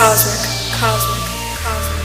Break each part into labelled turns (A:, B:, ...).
A: Cosmic, cosmic, cosmic.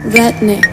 A: Retnik.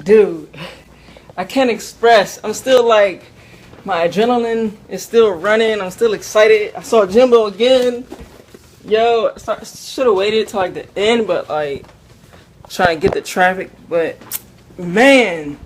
B: Dude, I can't express. I'm still like, my adrenaline is still running. I'm still excited. I saw Jimbo again. Yo, should have waited till like the end, but like, trying to get the traffic. But man,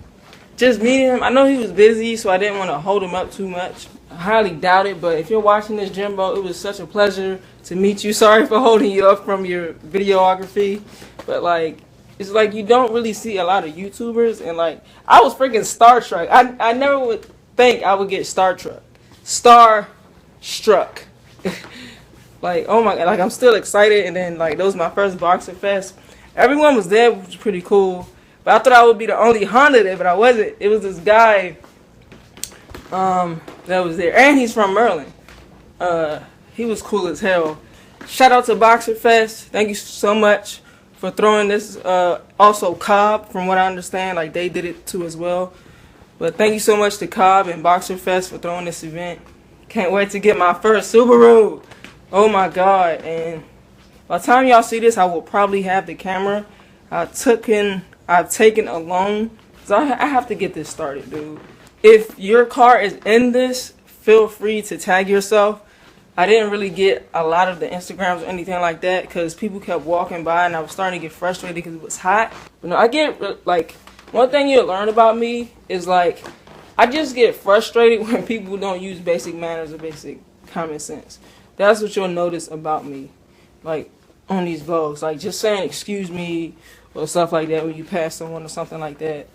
B: just meeting him. I know he was busy, so I didn't want to hold him up too much. I highly doubt it, but if you're watching this, Jimbo, it was such a pleasure to meet you. Sorry for holding you up from your videography, but like, it's like you don't really see a lot of YouTubers, and like I was freaking starstruck. I never would think I would get starstruck. Like, oh my god, like I'm still excited, and then like that was my first Boxerfest. Everyone was there, which was pretty cool. But I thought I would be the only Honda there, but I wasn't. It was this guy that was there, and he's from Maryland. He was cool as hell. Shout out to Boxerfest. Thank you so much for throwing this. Also Cobb, from what I understand, like they did it too as well. But thank you so much to Cobb and Boxerfest for throwing this event. Can't wait to get my first Subaru. Oh my god. And by the time y'all see this, I will probably have the camera. I've taken a loan, so I have to get this started, dude. If your car is in this, feel free to tag yourself. I didn't really get a lot of the Instagrams or anything like that because people kept walking by and I was starting to get frustrated because it was hot. But no, I get, like, one thing you'll learn about me is, like, I just get frustrated when people don't use basic manners or basic common sense. That's what you'll notice about me, like, on these vlogs. Like, just saying excuse me or stuff like that when you pass someone or something like that.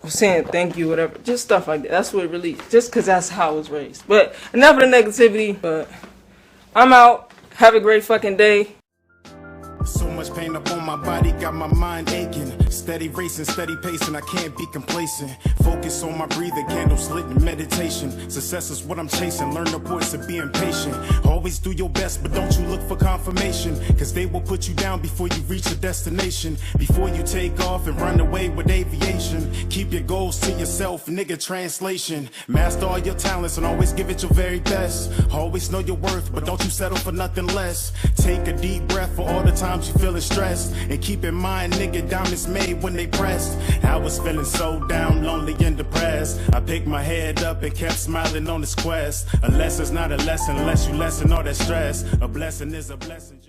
B: Or saying thank you, whatever. Just stuff like that. That's what really, just because that's how I was raised. But enough of the negativity. But I'm out. Have a great fucking day.
C: So much pain up on my body, got my mind aching. Steady racing, steady pacing, I can't be complacent. Focus on my breathing, candles lit in meditation. Success is what I'm chasing, learn the voice of being patient. Always do your best, but don't you look for confirmation. Cause they will put you down before you reach a destination. Before you take off and run away with aviation. Keep your goals to yourself, nigga, translation. Master all your talents and always give it your very best. Always know your worth, but don't you settle for nothing less. Take a deep breath for all the times you feeling stressed. And keep in mind, nigga, down is made when they pressed. I was feeling so down, lonely and depressed. I picked my head up and kept smiling on this quest. A lesson's not a lesson unless you lessen all that stress. A blessing is a blessing.